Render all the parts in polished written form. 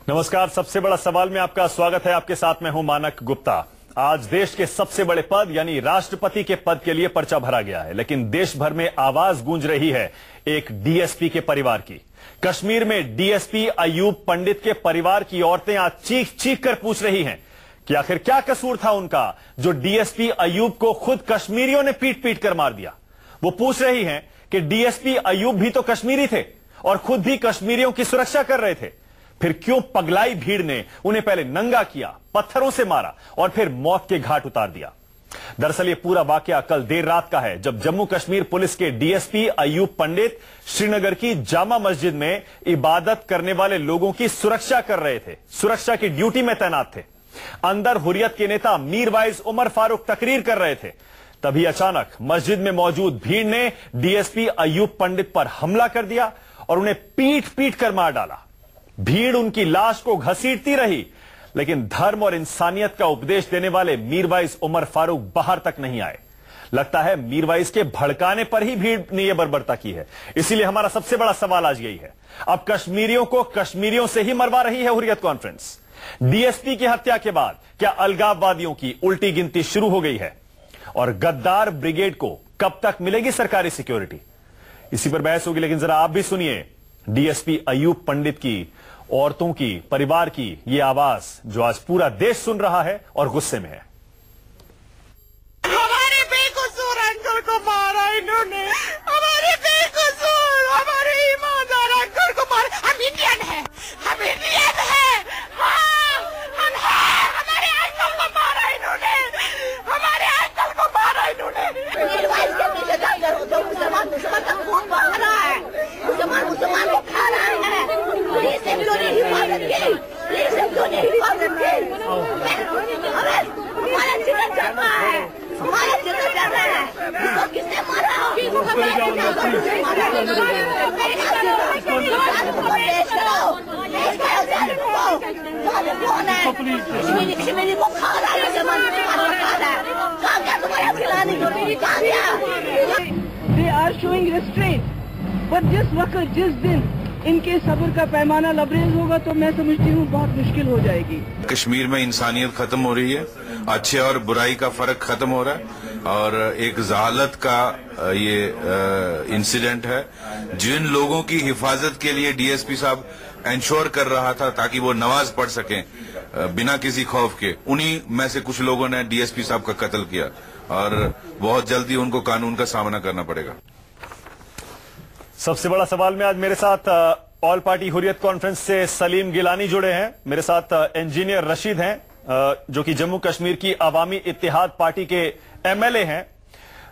नमस्कार। सबसे बड़ा सवाल में आपका स्वागत है। आपके साथ मैं हूं मानक गुप्ता। आज देश के सबसे बड़े पद यानी राष्ट्रपति के पद के लिए पर्चा भरा गया है, लेकिन देश भर में आवाज गूंज रही है एक डीएसपी के परिवार की। कश्मीर में डीएसपी अयूब पंडित के परिवार की औरतें आज चीख चीख कर पूछ रही हैं कि आखिर क्या कसूर था उनका जो डीएसपी अयूब को खुद कश्मीरियों ने पीट पीट कर मार दिया। वो पूछ रही हैं कि डीएसपी अयूब भी तो कश्मीरी थे और खुद भी कश्मीरियों की सुरक्षा कर रहे थे, फिर क्यों पगलाई भीड़ ने उन्हें पहले नंगा किया, पत्थरों से मारा और फिर मौत के घाट उतार दिया। दरअसल ये पूरा वाकया कल देर रात का है, जब जम्मू कश्मीर पुलिस के डीएसपी अयूब पंडित श्रीनगर की जामा मस्जिद में इबादत करने वाले लोगों की सुरक्षा कर रहे थे, सुरक्षा की ड्यूटी में तैनात थे। अंदर हुर्रियत के नेता मीरवाइज उमर फारूक तकरीर कर रहे थे। तभी अचानक मस्जिद में मौजूद भीड़ ने डीएसपी अयूब पंडित पर हमला कर दिया और उन्हें पीट पीट कर मार डाला। भीड़ उनकी लाश को घसीटती रही, लेकिन धर्म और इंसानियत का उपदेश देने वाले मीरवाइज उमर फारूक बाहर तक नहीं आए। लगता है मीरवाइज के भड़काने पर ही भीड़ ने यह बर्बरता की है। इसीलिए हमारा सबसे बड़ा सवाल आज यही है, अब कश्मीरियों को कश्मीरियों से ही मरवा रही है हुर्रियत कॉन्फ्रेंस। डीएसपी की हत्या के बाद क्या अलगाववादियों की उल्टी गिनती शुरू हो गई है? और गद्दार ब्रिगेड को कब तक मिलेगी सरकारी सिक्योरिटी? इसी पर बहस होगी, लेकिन जरा आप भी सुनिए डीएसपी अयूब पंडित की, औरतों की, परिवार की ये आवाज जो आज पूरा देश सुन रहा है और गुस्से में है। हमारे बेकसूर अंकल को मारा इन्होंने, हमारे बेकसूर, हमारे ईमानदार अंकल को मारा। हम इंडियन हैं, हम इंडियन हैं, हाँ, हम हैं। हमारे अंकल को मारा इन्होंने, हमारे अंकल को मारा इन्होंने। मुसलमान का खून बह रहा है, मुसलमान को खा रहा है। पुलिस ने हिफाजत की, पुलिस ने हिफाजत की। हमारा जिक्र कर रहा है, हमारा जिक्र कर रहा है। इसको किसने मारा? कश्मीरी को खा रहा है, कहाँ गया तुम्हारा खिलाने को? कहाँ गया? They are showing restraint, but जिस वक्त जिस दिन इनके सब्र का पैमाना लबरेज होगा तो मैं समझती हूँ बहुत मुश्किल हो जाएगी। कश्मीर में इंसानियत खत्म हो रही है, अच्छे और बुराई का फर्क खत्म हो रहा है और एक जहालत का ये इंसिडेंट है। जिन लोगों की हिफाजत के लिए डीएसपी साहब इंश्योर कर रहा था ताकि वो नमाज पढ़ सकें बिना किसी खौफ के, उन्हीं में से कुछ लोगों ने डीएसपी साहब का कत्ल किया और बहुत जल्दी उनको कानून का सामना करना पड़ेगा। सबसे बड़ा सवाल में आज मेरे साथ ऑल पार्टी हुर्रियत कॉन्फ्रेंस से सलीम गिलानी जुड़े हैं। मेरे साथ इंजीनियर रशीद हैं जो कि जम्मू कश्मीर की अवामी इत्तेहाद पार्टी के एमएलए हैं।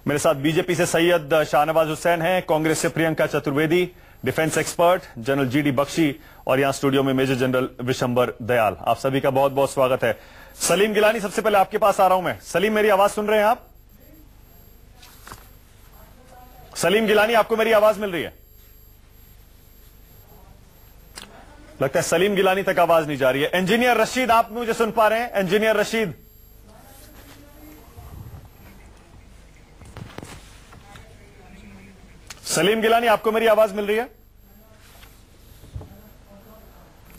मेरे साथ बीजेपी से सैयद शाहनवाज हुसैन हैं, कांग्रेस से Priyanka Chaturvedi, defence expert general G D Bakshi और यहां स्टूडियो में मेजर जनरल विशंबर दयाल। आप सभी का बहुत बहुत स्वागत है। सलीम गिलानी, सबसे पहले आपके पास आ रहा हूं मैं। सलीम, मेरी आवाज सुन रहे हैं आप? सलीम गिलानी, आपको मेरी आवाज मिल रही है? लगता है सलीम गिलानी तक आवाज नहीं जा रही है। इंजीनियर रशीद, आप मुझे सुन पा रहे हैं? इंजीनियर रशीद, सलीम गिलानी, आपको मेरी आवाज मिल रही है?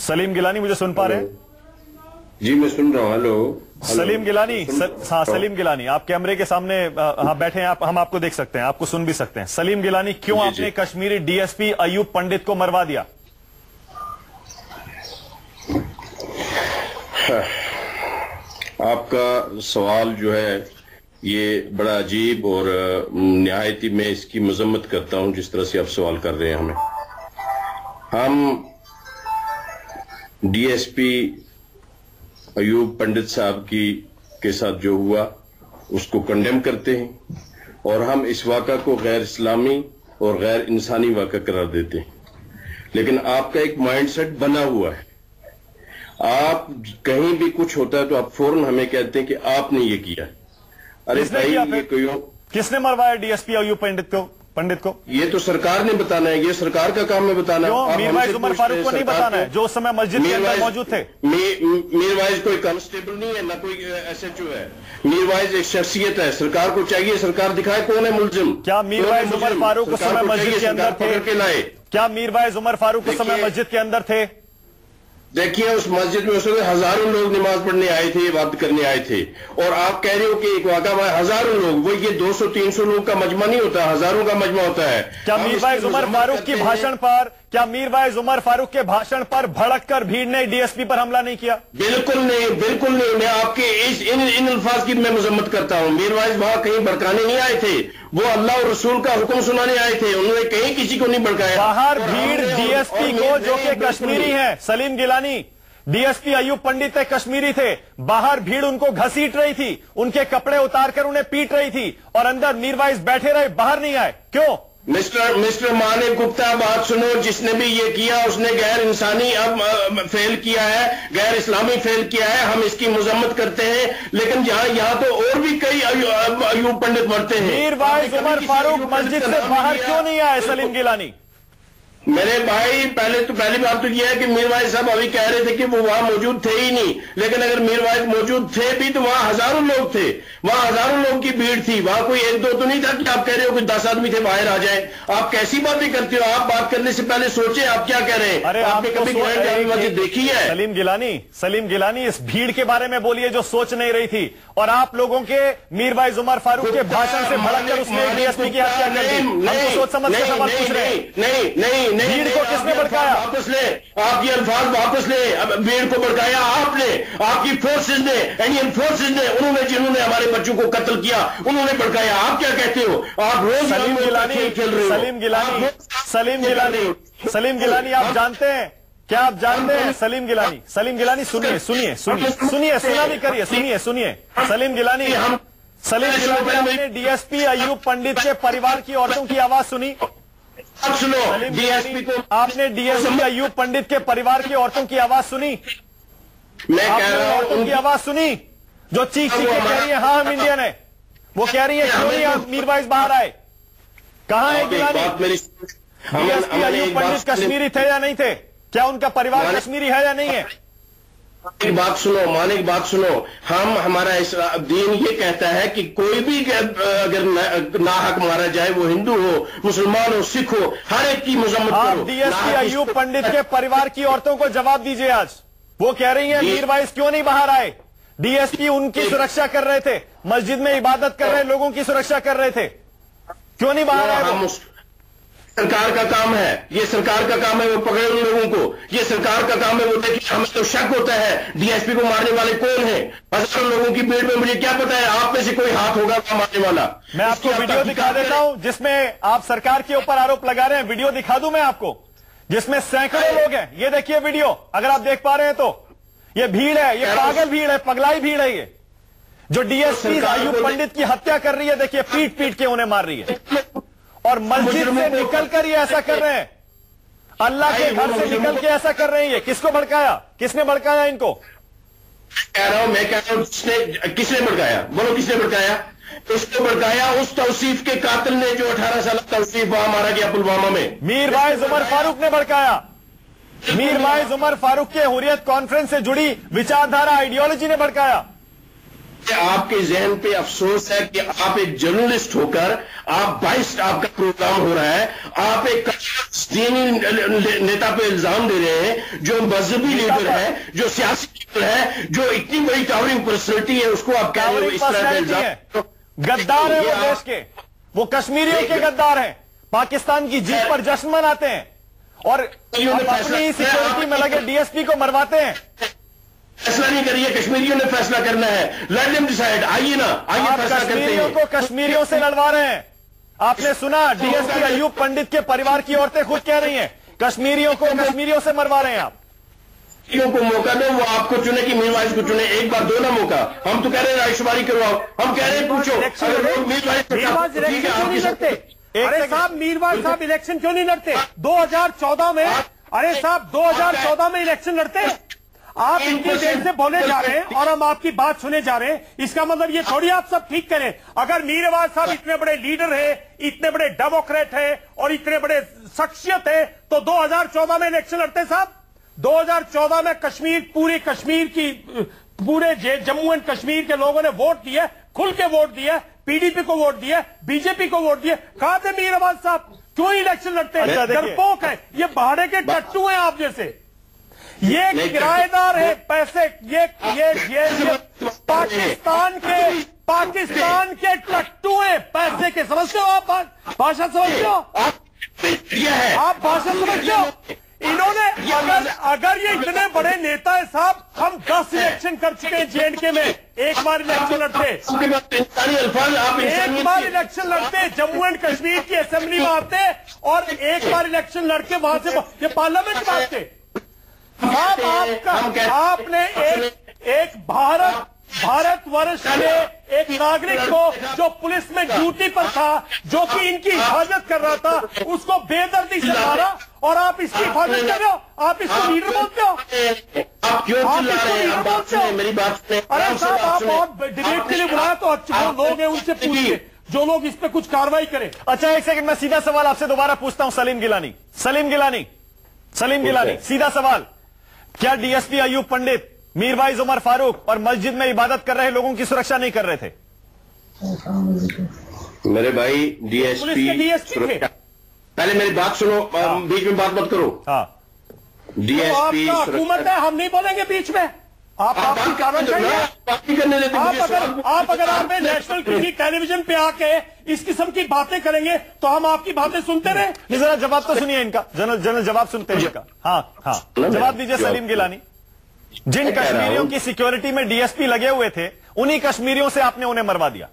सलीम गिलानी, मुझे सुन पा रहे हैं? जी मैं सुन रहा हूं। हेलो सलीम गिलानी। हाँ सलीम गिलानी, आप कैमरे के सामने हाँ बैठे हैं, हम आपको देख सकते हैं, आपको सुन भी सकते हैं। सलीम गिलानी, क्यों आपने कश्मीरी डीएसपी अयूब पंडित को मरवा दिया? आपका सवाल जो है ये बड़ा अजीब और निहायती मैं इसकी मजम्मत करता हूं जिस तरह से आप सवाल कर रहे हैं। हम डीएसपी अयूब पंडित साहब के साथ जो हुआ उसको कंडेम करते हैं और हम इस वाक़ा को गैर इस्लामी और गैर इंसानी वाक़ा करार देते हैं। लेकिन आपका एक माइंडसेट बना हुआ है, आप कहीं भी कुछ होता है तो आप फौरन हमें कहते हैं कि आपने ये किया। अरे भाई, ये कोई किसने मरवाया डीएसपी अयूब पंडित को? ये तो सरकार ने बताना है, ये सरकार का काम है बताना। मीरवाइज उमर फारूक को नहीं बताना है जो उस समय मस्जिद के अंदर मौजूद थे? मीरवाइज कोई कांस्टेबल नहीं है, ना कोई एसएचओ है। मीरवाइज एक शख्सियत है, सरकार को चाहिए सरकार दिखाए कौन है मुलजिम। क्या मीरवाइज उमर फारूक उस समय मस्जिद के अंदर थे? क्या मीरवाइज उमर फारूक उस समय मस्जिद के अंदर थे? देखिए उस मस्जिद में उस वक्त हजारों लोग नमाज पढ़ने आए थे, इबादत करने आए थे, और आप कह रहे हो कि एक वाक़ा में हजारों लोग, वो ये 200-300 लोग का मजमा नहीं होता, हजारों का मजमा होता है। क्या मीरवाइज उमर फारूक के भाषण पर भड़क कर भीड़ ने डीएसपी पर हमला नहीं किया? बिल्कुल नहीं, बिल्कुल नहीं। मैं आपके इन अल्फाज की मैं मजम्मत करता हूँ। मीरवाइज वहां कहीं भड़काने नहीं आए थे, वो अल्लाह और रसूल का हुक्म सुनाने आए थे, उन्होंने कहीं किसी को नहीं भड़काया। बाहर भीड़ डीएसपी को, जो कि कश्मीरी है, सलीम गिलानी, डीएसपी अयूब पंडित कश्मीरी थे, बाहर भीड़ उनको घसीट रही थी, उनके कपड़े उतारकर उन्हें पीट रही थी, और अंदर मीरवाइज बैठे रहे, बाहर नहीं आए, क्यों? मिस्टर मानिक गुप्ता, बात सुनो, जिसने भी ये किया उसने गैर इंसानी अब फेल किया है, गैर इस्लामी फेल किया है, हम इसकी मजम्मत करते हैं। लेकिन यहाँ तो और भी कई अयूब पंडित मरते हैं। मीरवाइज उमर फारूक मस्जिद से बाहर क्यों नहीं आए सलीम गिलानी? मेरे भाई, पहली बात तो यह है कि मीरवाइज साहब अभी कह रहे थे कि वो वहां मौजूद थे ही नहीं, लेकिन अगर मीरवाइज मौजूद थे भी तो वहां हजारों लोग थे, वहां हजारों लोगों की भीड़ थी, वहां कोई एक दो तो नहीं था कि आप कह रहे हो कि 10 आदमी थे बाहर आ जाए। आप कैसी बातें करते हो? आप बात करने से पहले सोचे आप क्या कह रहे हैं। अरे आपने कभी ग्रैंड जामी मस्जिद देखी है? सलीम गिलानी, इस भीड़ के बारे में बोलिए जो सोच नहीं रही थी, और आप लोगों के मीरवाइज उमर फारूक के भाषण से भड़ककर उसने डीएसपी की हत्या कर दी। हम सोच समझ के सवाल पूछ रहे हैं। भीड़ को किसने भड़काया? वापस ले, आप ये अल्फाज वापस ले। अब भीड़ को भड़काया आपने, आपकी फोर्सेज ने, इंडियन फोर्सेज ने, उन्होंने जिन्होंने हमारे बच्चों को कत्ल किया, उन्होंने भड़काया। आप क्या कहते हो? आप रोज सलीम गिलानी, आप जानते हैं क्या? आप जानते हैं सलीम गिलानी, सुनिए, सुना भी करिए, सुनिए। सलीम गिलानी ने डीएसपी अयूब पंडित के परिवार की औरतों की आवाज सुनी? सुनो, डीएसपी को आपने डीएसपी अयूब पंडित के परिवार की औरतों की आवाज सुनी? मैं कह रहा हूं औरतों की आवाज सुनी जो चीख के कह रही है हाँ हम इंडियन है? वो कह रही है क्यों नहीं आप मीरवाइज बाहर आए? कहां है गिलानी? डीएसपी अयूब पंडित कश्मीरी थे या नहीं थे? क्या उनका परिवार कश्मीरी है या नहीं है? एक बात सुनो, मानिक, बात सुनो। हमारा दीन ये कहता है कि कोई भी अगर नाहक मारा जाए, वो हिंदू हो, मुसलमान हो, सिख हो, हर एक की मजम्मत करो। आप डीएसपी अयूब पंडित के परिवार की औरतों को जवाब दीजिए आज। वो कह रही है मीरवाइज क्यों नहीं बाहर आए? डीएसपी उनकी सुरक्षा कर रहे थे, मस्जिद में इबादत कर रहे लोगों की सुरक्षा कर रहे थे, क्यों नहीं बाहर आए? सरकार का काम है, ये सरकार का काम है, वो पकड़े उन लोगों को। ये सरकार का काम है, वो देखिए, हमें तो शक होता है डीएसपी को मारने वाले कौन है। हजारों लोगों की भीड़ में मुझे क्या पता है आप में से कोई हाथ होगा मारने वाला। मैं आपको वीडियो दिखा देता हूं जिसमें आप सरकार के ऊपर आरोप लगा रहे हैं। वीडियो दिखा दूं मैं आपको जिसमें सैकड़ों लोग हैं। ये देखिए वीडियो, अगर आप देख पा रहे हैं तो। ये भीड़ है, ये पागल भीड़ है, पगलाई भीड़ है, ये जो डीएसपी अयूब पंडित की हत्या कर रही है। देखिए पीट पीट के उन्हें मार रही है, और मस्जिद से निकलकर ये ऐसा कर रहे हैं, अल्लाह के घर से निकल के ऐसा कर रहे हैं। किसको भड़काया? किसने भड़काया इनको? मैं कह रहा हूं किसने भड़काया? बोलो किसने भड़काया? इसको भड़काया उस तौसीफ के कातिल ने जो 18 साल तौसीफ वहां मारा गया पुलवामा में। मीरवाइज उमर फारूक ने भड़काया। मीरवाइज उमर फारूक के हुर्रियत कॉन्फ्रेंस से जुड़ी विचारधारा, आइडियोलॉजी ने भड़काया। आपके जहन पे अफसोस है कि आप एक जर्नलिस्ट होकर आप 22 आपका प्रोग्राम हो रहा है, आप एक दीनी नेता पे इल्जाम दे रहे हैं, जो मजहबी लीडर है, जो सियासी लीडर है, जो इतनी बड़ी टावरिंग पर्सनैलिटी है, उसको आप कह रहे हो इस तरह का इल्जाम। गद्दार है वो देश के, वो कश्मीरियों के गद्दार हैं, पाकिस्तान की जीत पर जश्न मनाते हैं और अपनी सिक्योरिटी में लगे डीएसपी को मरवाते हैं। फैसला नहीं करिए, कश्मीरियों ने फैसला करना है। Let them decide. आइए ना, आइए फैसला करते हैं। कश्मीरियों को कश्मीरियों से लड़वा रहे हैं। आपने सुना डीएसपी अयूब पंडित के परिवार की औरतें खुद कह रही हैं कश्मीरियों को कश्मीरियों से मरवा रहे हैं आप। को मौका दो, वो आपको चुने कि मीरवाइज को चुने, एक बार दो ना मौका। हम तो कह रहे हैं रायशुमारी करवाओ, हम कह रहे हैं पूछो अरे साहब मीरवाइज साहब इलेक्शन क्यों नहीं लड़ते 2014 में? अरे साहब 2014 में इलेक्शन लड़ते। आप इतनी देर से बोले जा रहे हैं और हम आपकी बात सुने जा रहे हैं। इसका मतलब ये थोड़ी आप सब ठीक करें। अगर मीरवाइज साहब इतने बड़े लीडर है, इतने बड़े डेमोक्रेट है और इतने बड़े शख्सियत है तो 2014 में इलेक्शन लड़ते साहब। 2014 में कश्मीर, पूरे जम्मू एंड कश्मीर के लोगों ने वोट दिया, खुल के वोट दिया, पीडीपी को वोट दिया, बीजेपी को वोट दिया। कहां थे मीरवाइज साहब? क्यों इलेक्शन लड़ते हैं? डरपोक है, ये भाड़े के टट्टू हैं आप जैसे। ये किराएदार है पैसे, ये पाकिस्तान के टट्टू हैं पैसे के, समझते हो आप भाषा, समझते हो आप भाषा, समझते हो? इन्होंने अगर ये इतने बड़े नेता है साहब, हम 10 इलेक्शन कर चुके हैं JNK में, एक बार इलेक्शन लड़ते, एक बार इलेक्शन लड़ते जम्मू एंड कश्मीर की असेंबली में आते, और एक बार इलेक्शन लड़के वहां से ये पार्लियामेंट में आते। साहब आपने एक भारतवर्ष के एक नागरिक को जो पुलिस में ड्यूटी पर था, जो कि इनकी हिफाजत कर रहा था, उसको बेदर्दी से मारा, और आप इसकी हिफाजत कर रहे हो, आप इसको लीडर बोलते हो, आप इसको लीडर बोलते हो? मेरी बात। अरे साहब आप बहुत डिबेट के लिए बुलाया, तो अच्छे लोग हैं उनसे पूछिए, जो लोग इस पे कुछ कार्रवाई करें। अच्छा एक सेकंड, मैं सीधा सवाल आपसे दोबारा पूछता हूं। सलीम गिलानी, सीधा सवाल, क्या DSP अयूब पंडित, मीरवाइज उमर फारूक और मस्जिद में इबादत कर रहे लोगों की सुरक्षा नहीं कर रहे थे? मेरे भाई DSP थे। पहले मेरी बात सुनो, बीच में बात मत करो। DSP हुकूमत है, हम नहीं बोलेंगे बीच में, आपकी कार्रवाई चाहिए। आप अगर नेशनल टेलीविजन पे आके इस किस्म की बातें करेंगे तो हम आपकी बातें सुनते रहे? नहीं, जरा जवाब तो सुनिए इनका, जनरल जवाब सुनते हैं इनका। हाँ जवाब दीजिए सलीम गिलानी। जिन कश्मीरियों की सिक्योरिटी में DSP लगे हुए थे, उन्हीं कश्मीरियों से आपने उन्हें मरवा दिया।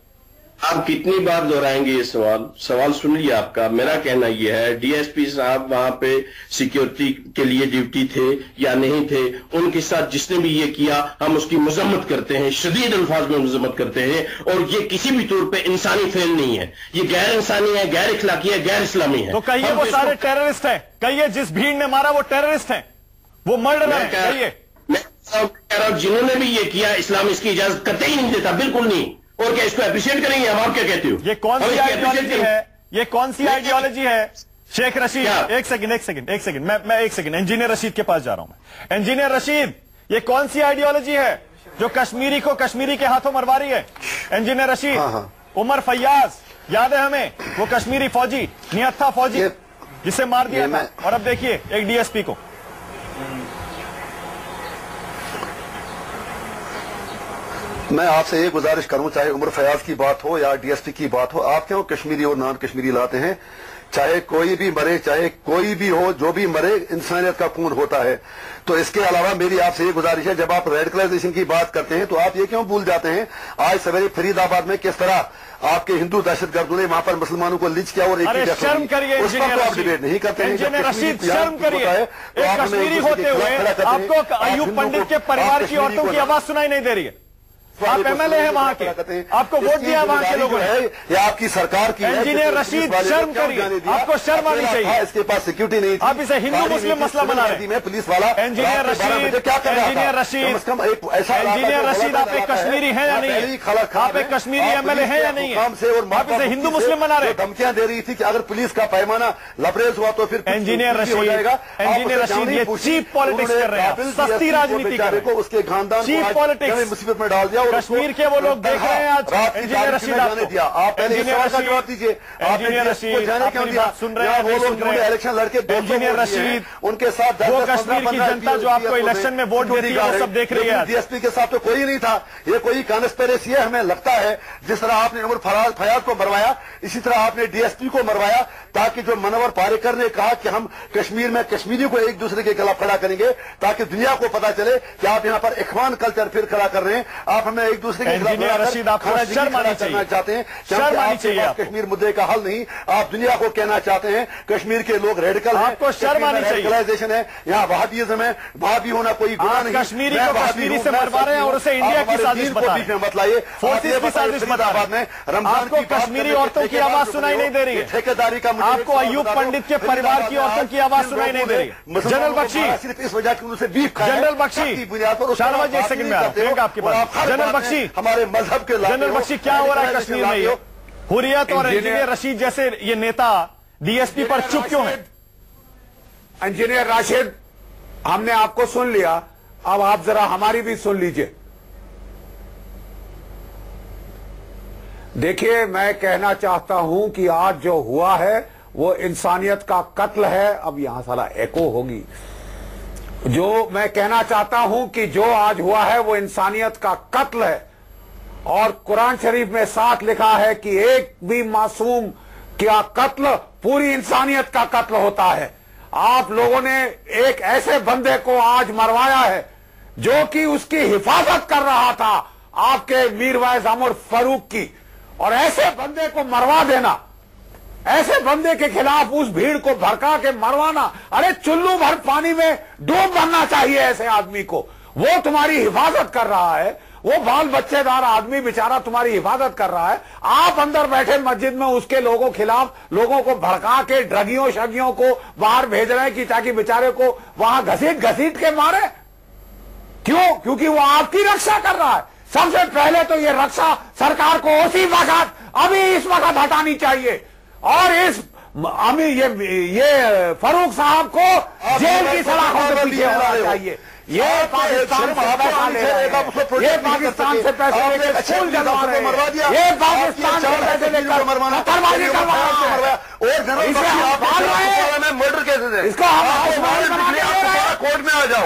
आप कितनी बार दोहराएंगे ये सवाल सुन लिया आपका। मेरा कहना यह है, DSP साहब वहां पे सिक्योरिटी के लिए ड्यूटी थे या नहीं थे, उनके साथ जिसने भी ये किया हम उसकी मजम्मत करते हैं, शदीद अल्फाज में मजम्मत करते हैं, और ये किसी भी तौर पे इंसानी फेल नहीं है, ये गैर इंसानी है, गैर इखलाकी है, गैर इस्लामी है। तो कहिए वो सारे टेररिस्ट हैं, कहिए जिस भीड़ ने मारा वो टेररिस्ट हैं, वो मर्डर है, कहिए। मैं कह रहा हूं जिन्होंने भी ये किया, इस्लाम इसकी इजाजत कतई नहीं देता, बिल्कुल नहीं। और क्या इसको अप्रिशिएट करेंगे हम? आप क्या कहते हो? ये कौन सी आइडियोलॉजी है? ये कौन सी आइडियोलॉजी है? शेख रशीद, एक सेकंड, मैं एक सेकंड इंजीनियर रशीद के पास जा रहा हूं मैं। इंजीनियर रशीद, ये कौन सी आइडियोलॉजी है जो कश्मीरी को कश्मीरी के हाथों मरवा रही है? इंजीनियर रशीद, उमर फैयाज याद है हमें, वो कश्मीरी फौजी, निहत्था फौजी जिसे मार दिया था, और अब देखिए एक DSP को। मैं आपसे ये गुजारिश करूं, चाहे उमर फयाज की बात हो या DSP की बात हो, आप क्यों कश्मीरी और नॉन कश्मीरी लाते हैं? चाहे कोई भी मरे, चाहे कोई भी हो, जो भी मरे इंसानियत का खून होता है। तो इसके अलावा मेरी आपसे ये गुजारिश है, जब आप रेडिकलाइजेशन की बात करते हैं तो आप ये क्यों भूल जाते हैं आज सवेरे फरीदाबाद में किस तरह आपके हिंदू दहशतगर्दों ने वहां पर मुसलमानों को लिंच किया और एक शर्म करिए, उस पर तो आप डिबेट नहीं करते हैं। शर्म करिए, एक कश्मीरी होते हुए आपको अयूब पंडित के परिवार की औरतों की आवाज सुनाई नहीं दे रही है। आप MLA हैं वहां के, आपको वोट दिया वहां के लोगों ने, ये आपकी सरकार की। इंजीनियर रशीद शर्म करिए, आपको शर्म आनी चाहिए। इसके पास सिक्योरिटी नहीं थी, आप इसे हिंदू मुस्लिम मसला बना रहे हैं। पुलिस वाला इंजीनियर रशीद, आप एक कश्मीरी हैं या नहीं? आप एक कश्मीरी MLA हैं या नहीं? आप इसे हिंदू मुस्लिम बना रहे हैं। धमकियां दे रही थी कि अगर पुलिस का पैमाना लबरेज हुआ तो फिर इंजीनियर रशीद ये चीप पॉलिटिक्स कर रहे हैं, सस्ती राजनीति कर रहे हैं, उसके खानदान चीप पॉलिटिक्स मुसीबत में डाल दिया। कश्मीर के वो लोग देख रहे हैं आज। इंजीनियर रशीद आपने दिया, आप इंजीनियर रशीद जवाब दीजिए। इंजीनियर रशीद क्यों दिया? सुन रहे हैं, वो लोग इलेक्शन लड़के इंजीनियर रशीद, उनके साथ वो कश्मीर की जनता जो आपको इलेक्शन में वोट देती है वो सब देख रही है। DSP के साथ तो कोई नहीं था, ये कोई कॉन्स्पिरेसी है हमें लगता है। जिस तरह आपने उमर फयाज को मरवाया, इसी तरह आपने DSP को मरवाया, ताकि जो मनोहर पारिकर ने कहा कि हम कश्मीर में कश्मीरी को एक दूसरे के खिलाफ खड़ा करेंगे, ताकि दुनिया को पता चले कि आप यहाँ पर इखवान कल्चर फिर खड़ा कर रहे हैं, आप हमें एक दूसरे के खिलाफ रशीद आपको शर्म आनी चाहिए, चाहते हैं। कश्मीर मुद्दे का हल नहीं, आप दुनिया को कहना चाहते हैं कश्मीर के लोग रेडिकल हैं, आपको शर्म आनी चाहिए। रेडिकलाइजेशन है, यहाँ वहाबिज्म है, वहाबी होना कोई गुनाह नहीं। कश्मीरी को कश्मीरी से मरवा रहे हैं और उसे इंडिया की साजिश बता रहे हैं। मत लाइए, फोर्सेस की साजिश बता रहे हैं। रमजान को कश्मीरी औरतों की आवाज सुनाई नहीं दे रही है, ठेकेदारी का। आपको अयूब पंडित के परिवार की औरतों की आवाज सुनाई नहीं दे रही है। जनरल बख्शी, सिर्फ इस वजह से उनसे बीफ खाया, जनरल बख्शी, शाहनवाज एक सेकंड में आपके पास। जनरल बख्शी, हमारे मजहब के जनरल बख्शी, क्या हो रहा है कश्मीर में? ये हुर्रियत और इंजीनियर रशीद जैसे ये नेता DSP पर चुप क्यों है? इंजीनियर राशिद, हमने आपको सुन लिया, अब आप जरा हमारी भी सुन लीजिए। देखिए, मैं कहना चाहता हूं कि आज जो हुआ है वो इंसानियत का कत्ल है। अब यहां साला एको होगी। जो मैं कहना चाहता हूं कि जो आज हुआ है वो इंसानियत का कत्ल है, और कुरान शरीफ में साफ लिखा है कि एक भी मासूम का कत्ल पूरी इंसानियत का कत्ल होता है। आप लोगों ने एक ऐसे बंदे को आज मरवाया है जो कि उसकी हिफाजत कर रहा था, आपके मीरवाइज उमर फारूक की, और ऐसे बंदे को मरवा देना, ऐसे बंदे के खिलाफ उस भीड़ को भड़का के मरवाना, अरे चुल्लू भर पानी में डूब बनना चाहिए ऐसे आदमी को। वो तुम्हारी हिफाजत कर रहा है, वो बाल बच्चेदार आदमी बेचारा तुम्हारी हिफाजत कर रहा है, आप अंदर बैठे मस्जिद में उसके लोगों खिलाफ लोगों को भड़का के ड्रगियों शगियों को बाहर भेज रहे हैं कि ताकि बेचारे को वहां घसीट के मारे। क्यों? क्योंकि वो आपकी रक्षा कर रहा है। सबसे पहले तो ये रक्षा सरकार को उसी वक्त, अभी इस वक्त हटानी चाहिए, और इस ये फारूक साहब को जेल की सलाखों के पीछे होना चाहिए। ये पाकिस्तान से पैसा ले रहे हैं, ये पाकिस्तान से पैसे लेकर स्कूल जलवा रहे हैं, ये पाकिस्तान से पैसे लेकर पत्थरबाजी करवा रहे हैं, और मर्डर केसेस है, इसको कोर्ट में आ जाओ।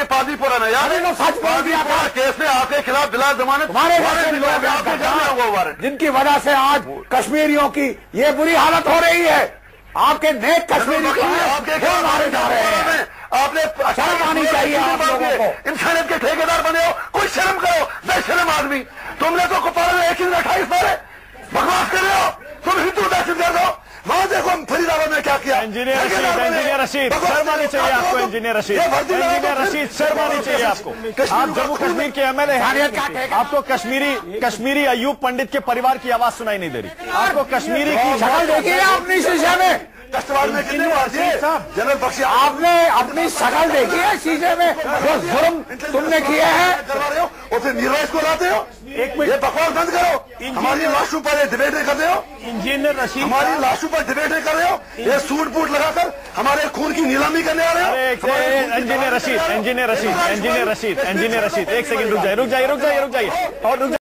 पादी पुराना यार सच बोल दिया केस में आपके खिलाफ बिला जमानत जिनकी वजह से आज कश्मीरियों की ये बुरी हालत हो रही है। आपके नेक कश्मीरी आपके मारे जा रहे हैं। आपने शर्म आनी चाहिए आप लोगों को। इंसानियत के ठेकेदार बने हो, कोई शर्म करो, बेशर्म आदमी। तुमने तो कुपवाड़ा में 128 मारे, बकवास कर रहे हो तुम, हिंदू दहशतगर्द हो। वहां देखो फरीदाबाद में क्या किया। इंजीनियर रशीद शर्म आनी चाहिए आपको। इंजीनियर रशीद शर्म आनी चाहिए आपको। आप जम्मू कश्मीर के एमएलए हैं, आपको कश्मीरी अयूब पंडित के परिवार की आवाज सुनाई नहीं दे रही। आपको कश्मीरी की शक्ल देखिए अपनी शीशे में, कष्टवाल में कितने जनरल बख्शी, आपने अपनी शक्ल देखी है शीशे में, जो जुर्म तुमने किए हैं करवा रहे हो, और फिर निर्वाहित को लाते हो। एक मिनट, ये बकवास बंद करो। हमारी लाशों पर डिबेट कर रहे हो। इंजीनियर रशीद हमारी लाशों पर डिबेट कर रहे हो, ये सूट बूट लगाकर हमारे खून की नीलामी करने आ रहे हो। इंजीनियर रशीद एक सेकंड रुक जाइए और